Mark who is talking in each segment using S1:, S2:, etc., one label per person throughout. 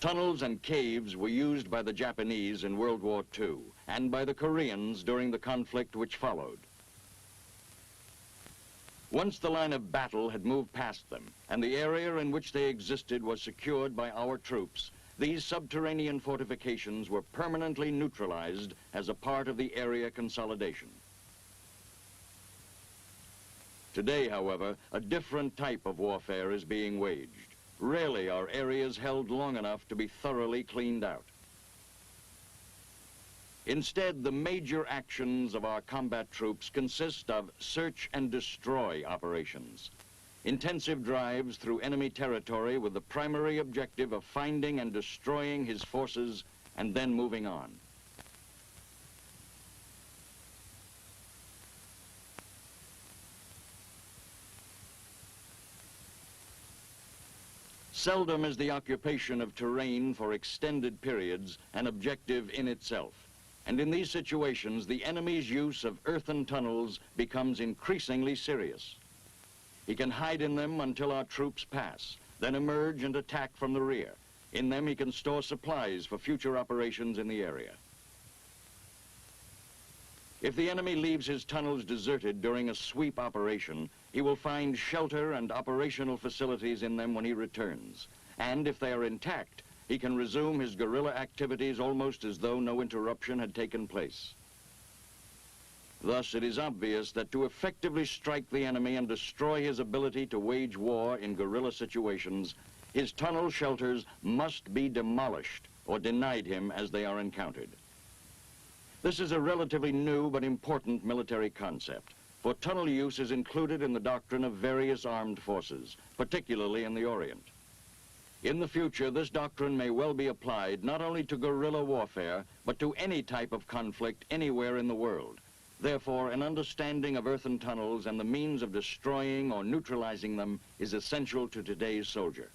S1: Tunnels and caves were used by the Japanese in World War II and by the Koreans during the conflict which followed. Once the line of battle had moved past them and the area in which they existed was secured by our troops, these subterranean fortifications were permanently neutralized as a part of the area consolidation. Today, however, a different type of warfare is being waged. Rarely are areas held long enough to be thoroughly cleaned out. Instead, the major actions of our combat troops consist of search and destroy operations. Intensive drives through enemy territory with the primary objective of finding and destroying his forces and then moving on. Seldom is the occupation of terrain for extended periods an objective in itself. And in these situations, the enemy's use of earthen tunnels becomes increasingly serious. He can hide in them until our troops pass, then emerge and attack from the rear. In them, he can store supplies for future operations in the area. If the enemy leaves his tunnels deserted during a sweep operation, he will find shelter and operational facilities in them when he returns. And if they are intact, he can resume his guerrilla activities almost as though no interruption had taken place. Thus, it is obvious that to effectively strike the enemy and destroy his ability to wage war in guerrilla situations, his tunnel shelters must be demolished or denied him as they are encountered. This is a relatively new but important military concept, for tunnel use is included in the doctrine of various armed forces, particularly in the Orient. In the future, this doctrine may well be applied not only to guerrilla warfare, but to any type of conflict anywhere in the world. Therefore, an understanding of earthen tunnels and the means of destroying or neutralizing them is essential to today's soldier.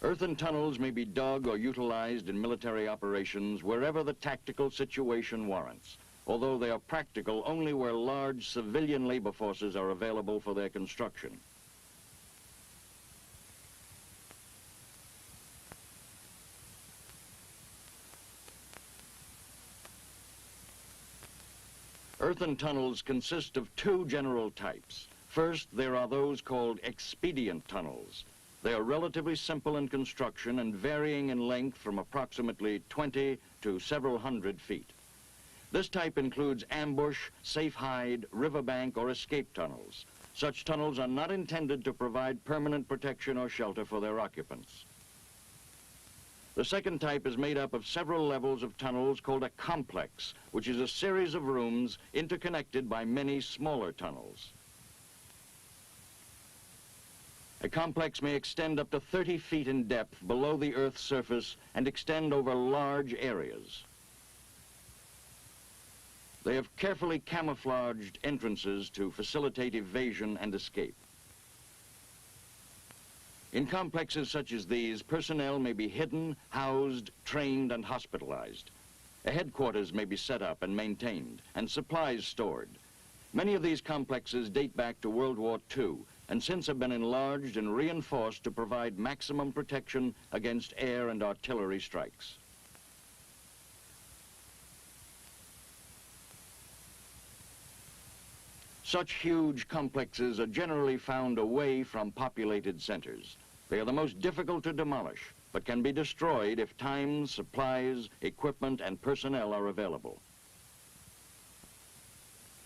S1: Earthen tunnels may be dug or utilized in military operations wherever the tactical situation warrants, although they are practical only where large civilian labor forces are available for their construction. Earthen tunnels consist of two general types. First, there are those called expedient tunnels. They are relatively simple in construction and varying in length from approximately 20 to several hundred feet. This type includes ambush, safe hide, riverbank, or escape tunnels. Such tunnels are not intended to provide permanent protection or shelter for their occupants. The second type is made up of several levels of tunnels called a complex, which is a series of rooms interconnected by many smaller tunnels. A complex may extend up to 30 feet in depth below the Earth's surface and extend over large areas. They have carefully camouflaged entrances to facilitate evasion and escape. In complexes such as these, personnel may be hidden, housed, trained, and hospitalized. A headquarters may be set up and maintained, and supplies stored. Many of these complexes date back to World War II, and since have been enlarged and reinforced to provide maximum protection against air and artillery strikes. Such huge complexes are generally found away from populated centers. They are the most difficult to demolish, but can be destroyed if time, supplies, equipment, and personnel are available.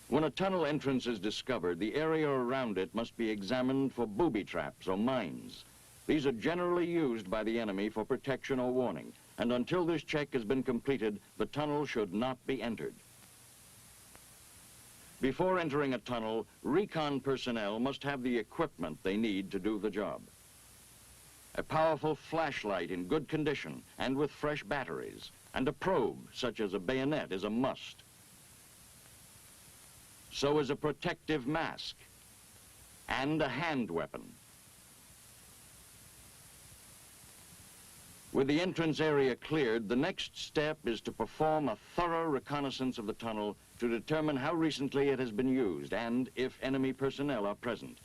S1: When a tunnel entrance is discovered, the area around it must be examined for booby traps or mines. These are generally used by the enemy for protection or warning, and until this check has been completed, the tunnel should not be entered. Before entering a tunnel, recon personnel must have the equipment they need to do the job. A powerful flashlight in good condition and with fresh batteries, and a probe, such as a bayonet, is a must. So is a protective mask and a hand weapon. With the entrance area cleared, the next step is to perform a thorough reconnaissance of the tunnel to determine how recently it has been used and if enemy personnel are present.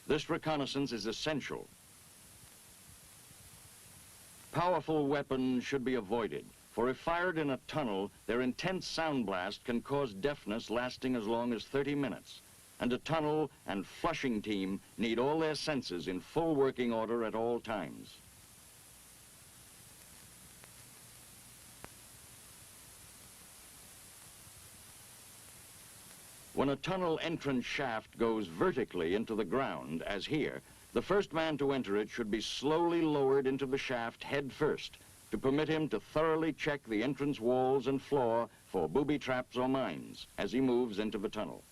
S1: This reconnaissance is essential. Powerful weapons should be avoided, for if fired in a tunnel, their intense sound blast can cause deafness lasting as long as 30 minutes. And a tunnel and flushing team need all their senses in full working order at all times. When a tunnel entrance shaft goes vertically into the ground, as here, the first man to enter it should be slowly lowered into the shaft head first to permit him to thoroughly check the entrance walls and floor for booby traps or mines as he moves into the tunnel.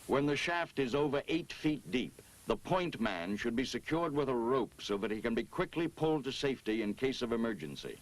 S1: When the shaft is over 8 feet deep, the point man should be secured with a rope so that he can be quickly pulled to safety in case of emergency.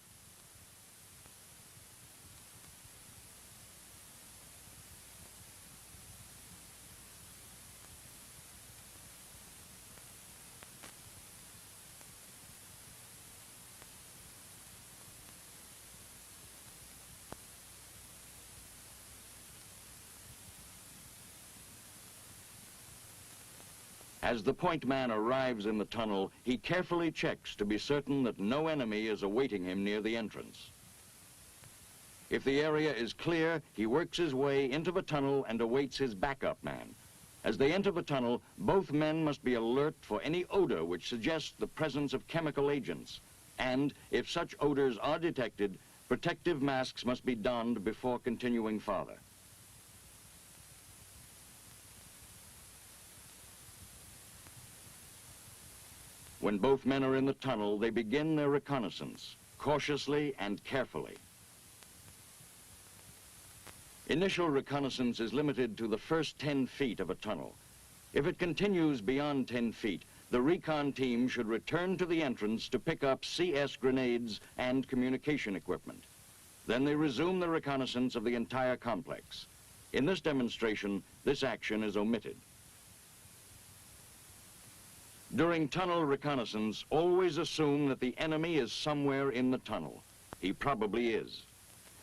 S1: As the point man arrives in the tunnel, he carefully checks to be certain that no enemy is awaiting him near the entrance. If the area is clear, he works his way into the tunnel and awaits his backup man. As they enter the tunnel, both men must be alert for any odor which suggests the presence of chemical agents. And if such odors are detected, protective masks must be donned before continuing farther. When both men are in the tunnel, they begin their reconnaissance, cautiously and carefully. Initial reconnaissance is limited to the first 10 feet of a tunnel. If it continues beyond 10 feet, the recon team should return to the entrance to pick up CS grenades and communication equipment. Then they resume the reconnaissance of the entire complex. In this demonstration, this action is omitted. During tunnel reconnaissance, always assume that the enemy is somewhere in the tunnel. He probably is.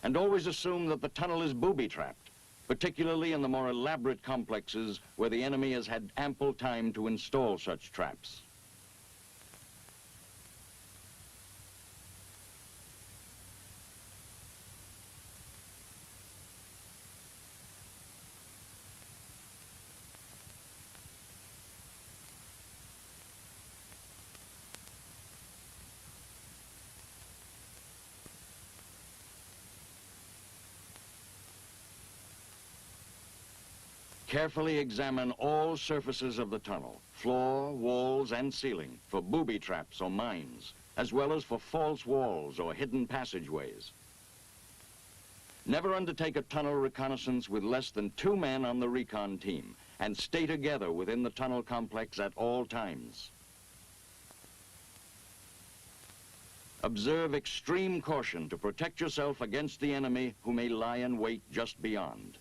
S1: And always assume that the tunnel is booby-trapped, particularly in the more elaborate complexes where the enemy has had ample time to install such traps. Carefully examine all surfaces of the tunnel, floor, walls, and ceiling, for booby traps or mines, as well as for false walls or hidden passageways. Never undertake a tunnel reconnaissance with less than 2 men on the recon team, and stay together within the tunnel complex at all times. Observe extreme caution to protect yourself against the enemy who may lie in wait just beyond.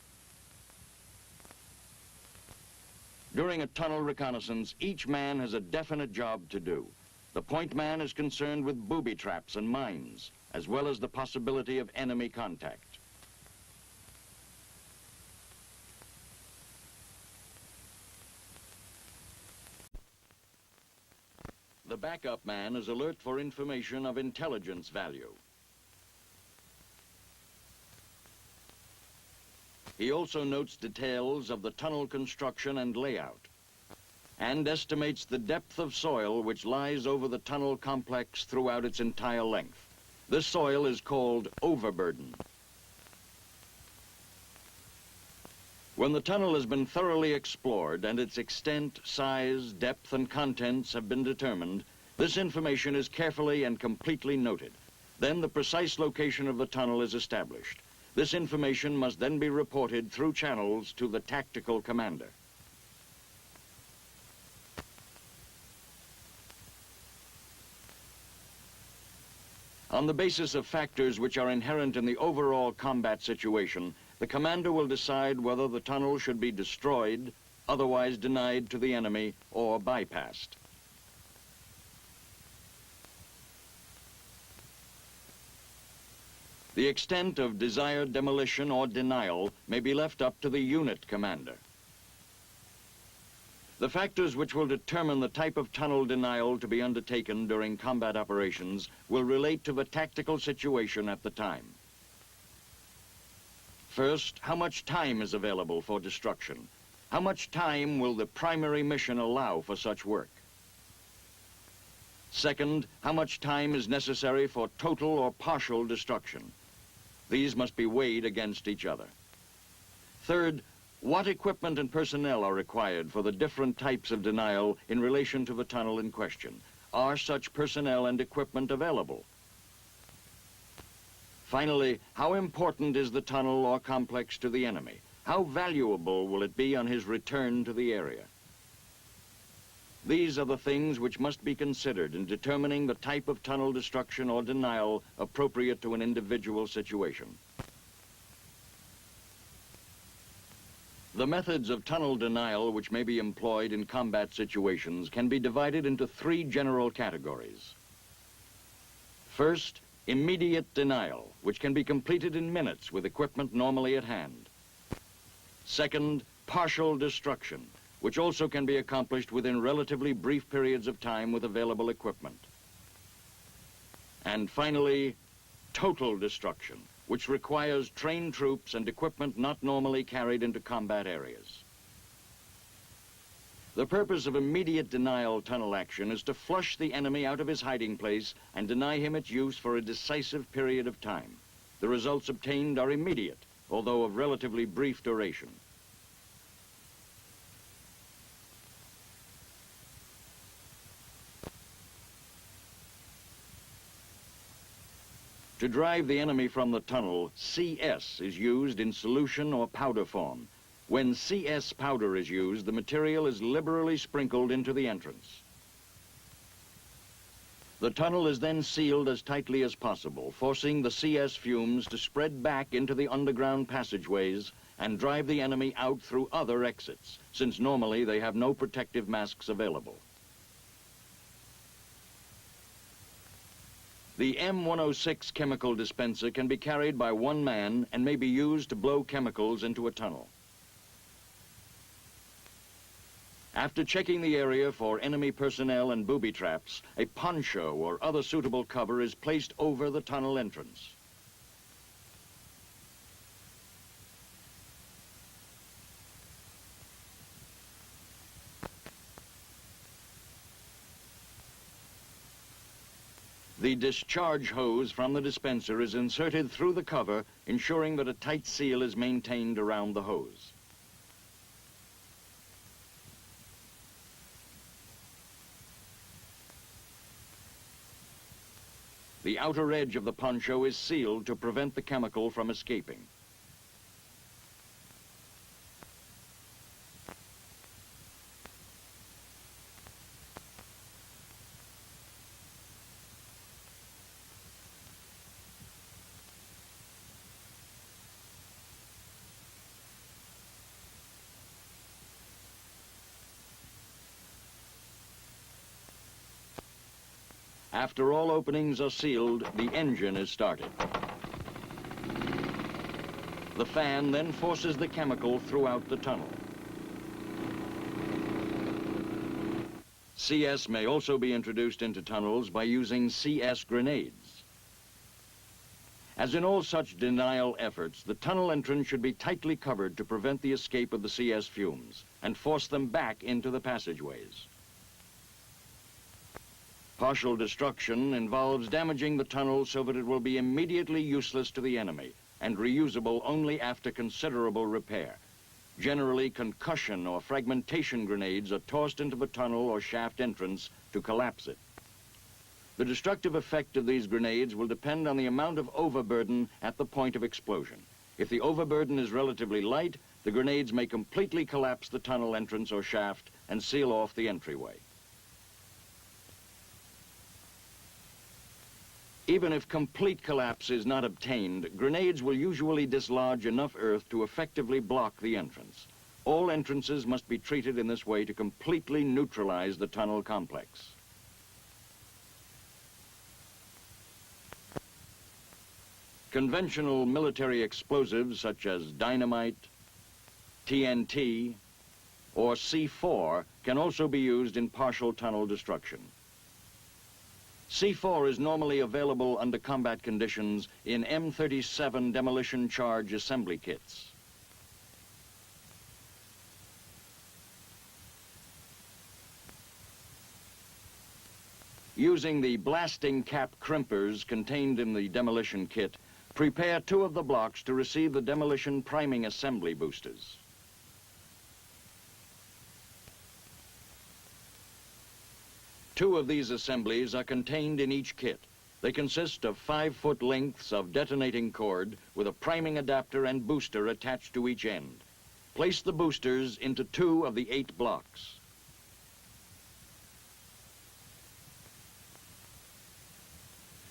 S1: During a tunnel reconnaissance, each man has a definite job to do. The point man is concerned with booby traps and mines, as well as the possibility of enemy contact. The backup man is alert for information of intelligence value. He also notes details of the tunnel construction and layout, and estimates the depth of soil which lies over the tunnel complex throughout its entire length. This soil is called overburden. When the tunnel has been thoroughly explored and its extent, size, depth, and contents have been determined, this information is carefully and completely noted. Then the precise location of the tunnel is established. This information must then be reported through channels to the tactical commander. On the basis of factors which are inherent in the overall combat situation, the commander will decide whether the tunnel should be destroyed, otherwise denied to the enemy, or bypassed. The extent of desired demolition or denial may be left up to the unit commander. The factors which will determine the type of tunnel denial to be undertaken during combat operations will relate to the tactical situation at the time. First, how much time is available for destruction? How much time will the primary mission allow for such work? Second, how much time is necessary for total or partial destruction? These must be weighed against each other. Third, what equipment and personnel are required for the different types of denial in relation to the tunnel in question? Are such personnel and equipment available? Finally, how important is the tunnel or complex to the enemy? How valuable will it be on his return to the area? These are the things which must be considered in determining the type of tunnel destruction or denial appropriate to an individual situation. The methods of tunnel denial which may be employed in combat situations can be divided into three general categories. First, immediate denial, which can be completed in minutes with equipment normally at hand. Second, partial destruction, which also can be accomplished within relatively brief periods of time with available equipment. And finally, total destruction, which requires trained troops and equipment not normally carried into combat areas. The purpose of immediate denial tunnel action is to flush the enemy out of his hiding place and deny him its use for a decisive period of time. The results obtained are immediate, although of relatively brief duration. To drive the enemy from the tunnel, CS is used in solution or powder form. When CS powder is used, the material is liberally sprinkled into the entrance. The tunnel is then sealed as tightly as possible, forcing the CS fumes to spread back into the underground passageways and drive the enemy out through other exits, since normally they have no protective masks available. The M106 chemical dispenser can be carried by one man and may be used to blow chemicals into a tunnel. After checking the area for enemy personnel and booby traps, a poncho or other suitable cover is placed over the tunnel entrance. The discharge hose from the dispenser is inserted through the cover, ensuring that a tight seal is maintained around the hose. The outer edge of the poncho is sealed to prevent the chemical from escaping. After all openings are sealed, the engine is started. The fan then forces the chemical throughout the tunnel. CS may also be introduced into tunnels by using CS grenades. As in all such denial efforts, the tunnel entrance should be tightly covered to prevent the escape of the CS fumes and force them back into the passageways. Partial destruction involves damaging the tunnel so that it will be immediately useless to the enemy and reusable only after considerable repair. Generally, concussion or fragmentation grenades are tossed into the tunnel or shaft entrance to collapse it. The destructive effect of these grenades will depend on the amount of overburden at the point of explosion. If the overburden is relatively light, the grenades may completely collapse the tunnel entrance or shaft and seal off the entryway. Even if complete collapse is not obtained, grenades will usually dislodge enough earth to effectively block the entrance. All entrances must be treated in this way to completely neutralize the tunnel complex. Conventional military explosives such as dynamite, TNT, or C4 can also be used in partial tunnel destruction. C4 is normally available under combat conditions in M37 demolition charge assembly kits. Using the blasting cap crimpers contained in the demolition kit, prepare 2 of the blocks to receive the demolition priming assembly boosters. Two of these assemblies are contained in each kit. They consist of 5-foot lengths of detonating cord with a priming adapter and booster attached to each end. Place the boosters into 2 of the 8 blocks.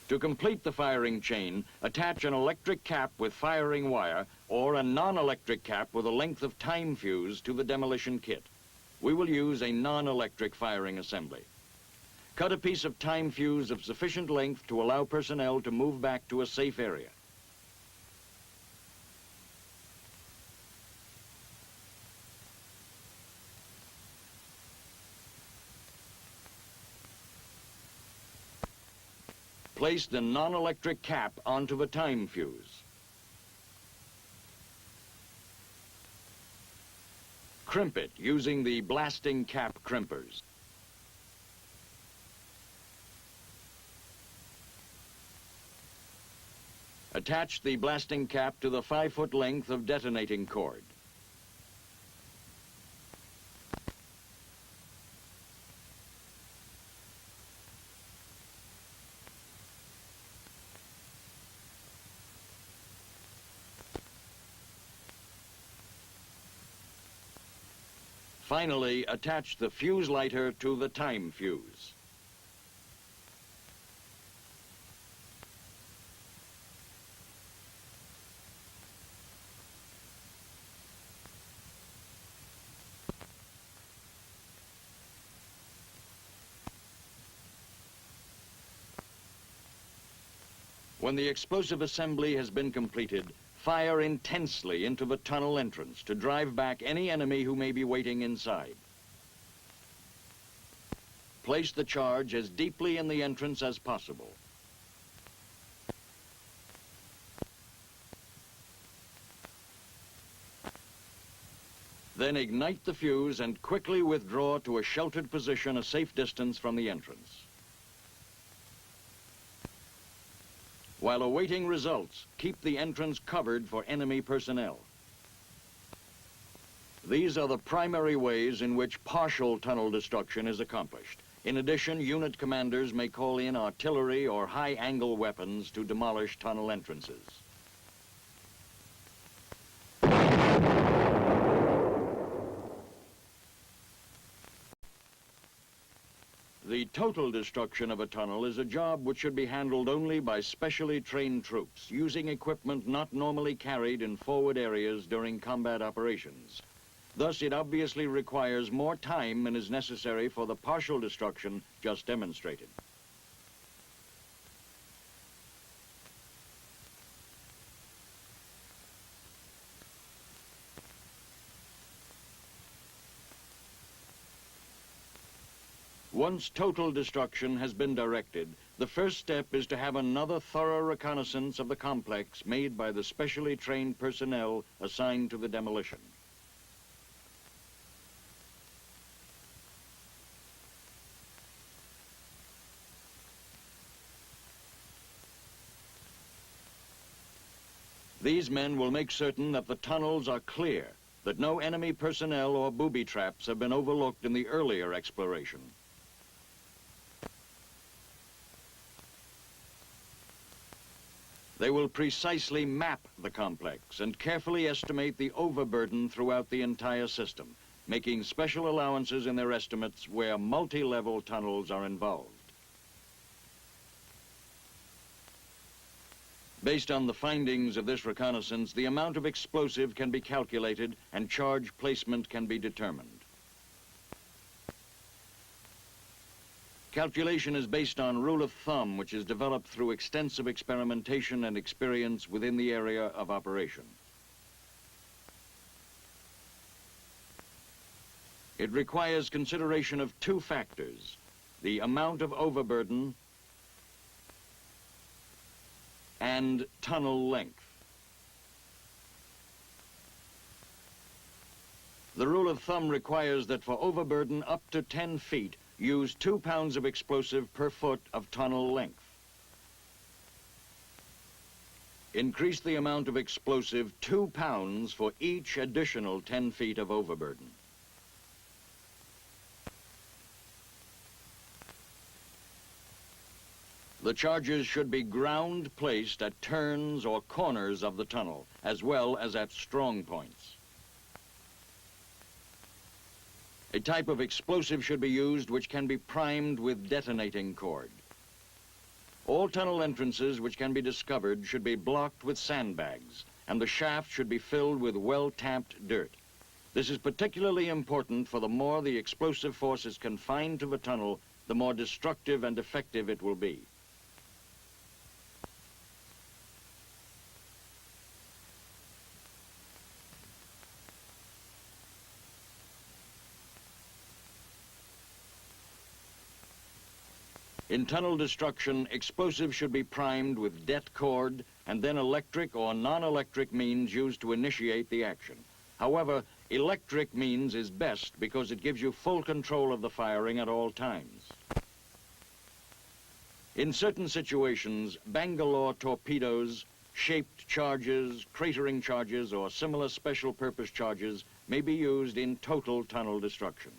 S1: To complete the firing chain, attach an electric cap with firing wire or a non-electric cap with a length of time fuse to the demolition kit. We will use a non-electric firing assembly. Cut a piece of time fuse of sufficient length to allow personnel to move back to a safe area. Place the non-electric cap onto the time fuse. Crimp it using the blasting cap crimpers. Attach the blasting cap to the 5-foot length of detonating cord. Finally, attach the fuse lighter to the time fuse. When the explosive assembly has been completed, fire intensely into the tunnel entrance to drive back any enemy who may be waiting inside. Place the charge as deeply in the entrance as possible. Then ignite the fuse and quickly withdraw to a sheltered position a safe distance from the entrance. While awaiting results, keep the entrance covered for enemy personnel. These are the primary ways in which partial tunnel destruction is accomplished. In addition, unit commanders may call in artillery or high-angle weapons to demolish tunnel entrances. The total destruction of a tunnel is a job which should be handled only by specially trained troops, using equipment not normally carried in forward areas during combat operations. Thus, it obviously requires more time than is necessary for the partial destruction just demonstrated. Once total destruction has been directed, the first step is to have another thorough reconnaissance of the complex made by the specially trained personnel assigned to the demolition. These men will make certain that the tunnels are clear, that no enemy personnel or booby traps have been overlooked in the earlier exploration. They will precisely map the complex and carefully estimate the overburden throughout the entire system, making special allowances in their estimates where multi-level tunnels are involved. Based on the findings of this reconnaissance, the amount of explosive can be calculated and charge placement can be determined. Calculation is based on rule of thumb, which is developed through extensive experimentation and experience within the area of operation. It requires consideration of two factors: the amount of overburden and tunnel length. The rule of thumb requires that for overburden up to 10 feet, use 2 pounds of explosive per foot of tunnel length. Increase the amount of explosive 2 pounds for each additional 10 feet of overburden. The charges should be ground placed at turns or corners of the tunnel, as well as at strong points. A type of explosive should be used which can be primed with detonating cord. All tunnel entrances which can be discovered should be blocked with sandbags, and the shaft should be filled with well-tamped dirt. This is particularly important, for the more the explosive force is confined to the tunnel, the more destructive and effective it will be. In tunnel destruction, explosives should be primed with det cord and then electric or non-electric means used to initiate the action. However, electric means is best because it gives you full control of the firing at all times. In certain situations, Bangalore torpedoes, shaped charges, cratering charges, or similar special purpose charges may be used in total tunnel destruction.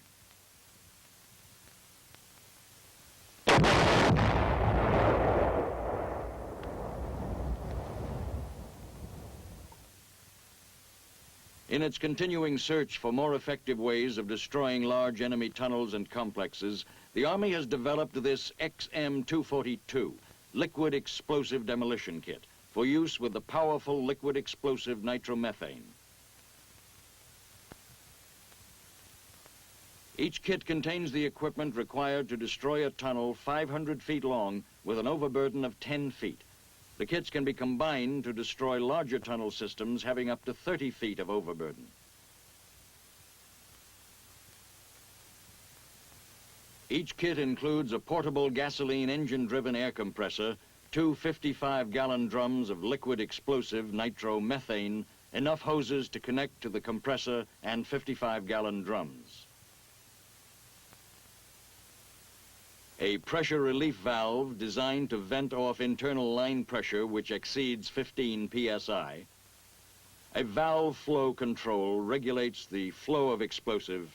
S1: In its continuing search for more effective ways of destroying large enemy tunnels and complexes, the Army has developed this XM-242, Liquid Explosive Demolition Kit, for use with the powerful liquid explosive nitromethane. Each kit contains the equipment required to destroy a tunnel 500 feet long with an overburden of 10 feet. The kits can be combined to destroy larger tunnel systems having up to 30 feet of overburden. Each kit includes a portable gasoline engine-driven air compressor, 2 55-gallon drums of liquid explosive nitromethane, enough hoses to connect to the compressor, and 55-gallon drums. A pressure relief valve designed to vent off internal line pressure which exceeds 15 psi. A valve flow control regulates the flow of explosive,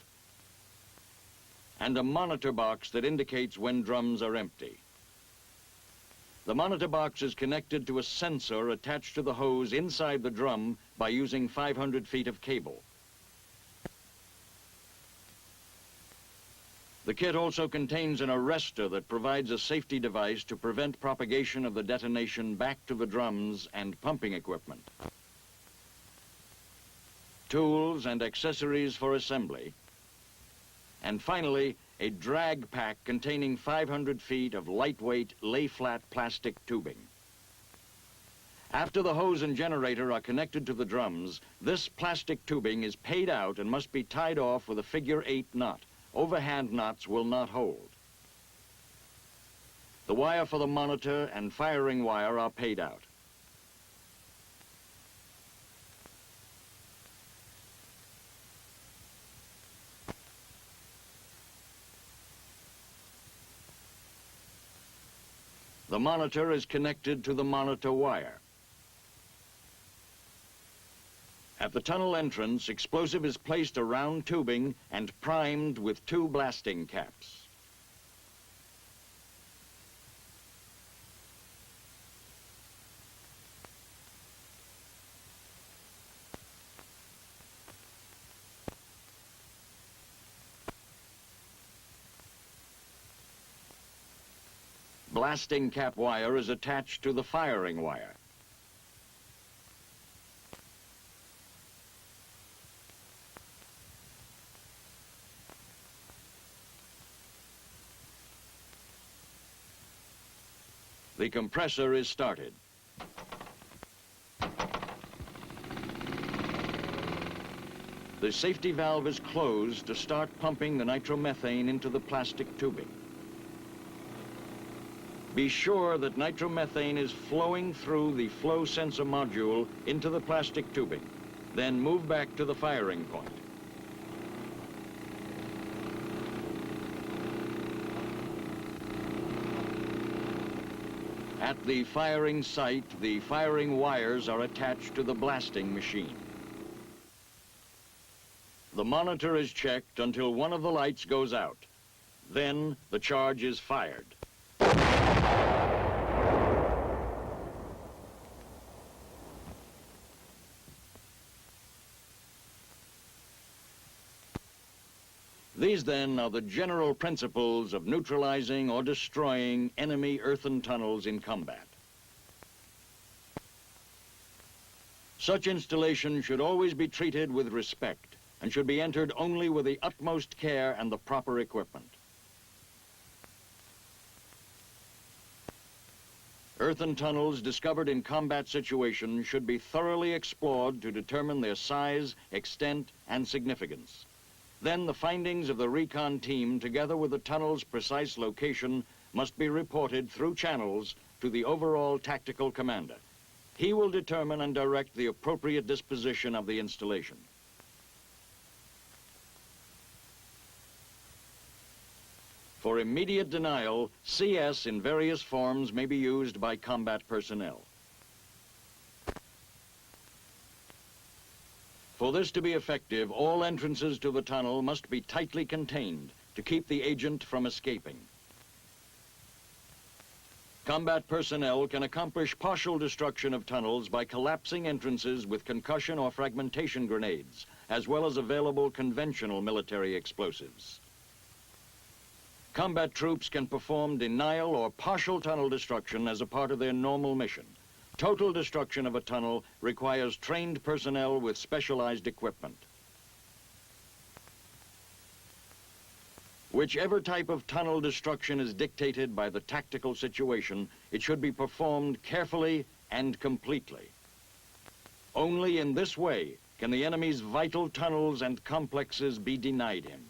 S1: and a monitor box that indicates when drums are empty. The monitor box is connected to a sensor attached to the hose inside the drum by using 500 feet of cable. The kit also contains an arrestor that provides a safety device to prevent propagation of the detonation back to the drums and pumping equipment. Tools and accessories for assembly. And finally, a drag pack containing 500 feet of lightweight, lay-flat plastic tubing. After the hose and generator are connected to the drums, this plastic tubing is paid out and must be tied off with a figure-8 knot. Overhand knots will not hold. The wire for the monitor and firing wire are paid out. The monitor is connected to the monitor wire. At the tunnel entrance, explosive is placed around tubing and primed with 2 blasting caps. Blasting cap wire is attached to the firing wire. The compressor is started. The safety valve is closed to start pumping the nitromethane into the plastic tubing. Be sure that nitromethane is flowing through the flow sensor module into the plastic tubing. Then move back to the firing point. At the firing site, the firing wires are attached to the blasting machine. The monitor is checked until one of the lights goes out. Then the charge is fired. These, then, are the general principles of neutralizing or destroying enemy earthen tunnels in combat. Such installation should always be treated with respect and should be entered only with the utmost care and the proper equipment. Earthen tunnels discovered in combat situations should be thoroughly explored to determine their size, extent, and significance. Then the findings of the recon team, together with the tunnel's precise location, must be reported through channels to the overall tactical commander. He will determine and direct the appropriate disposition of the installation. For immediate denial, CS in various forms may be used by combat personnel. For this to be effective, all entrances to the tunnel must be tightly contained to keep the agent from escaping. Combat personnel can accomplish partial destruction of tunnels by collapsing entrances with concussion or fragmentation grenades, as well as available conventional military explosives. Combat troops can perform denial or partial tunnel destruction as a part of their normal mission. Total destruction of a tunnel requires trained personnel with specialized equipment. Whichever type of tunnel destruction is dictated by the tactical situation, it should be performed carefully and completely. Only in this way can the enemy's vital tunnels and complexes be denied him.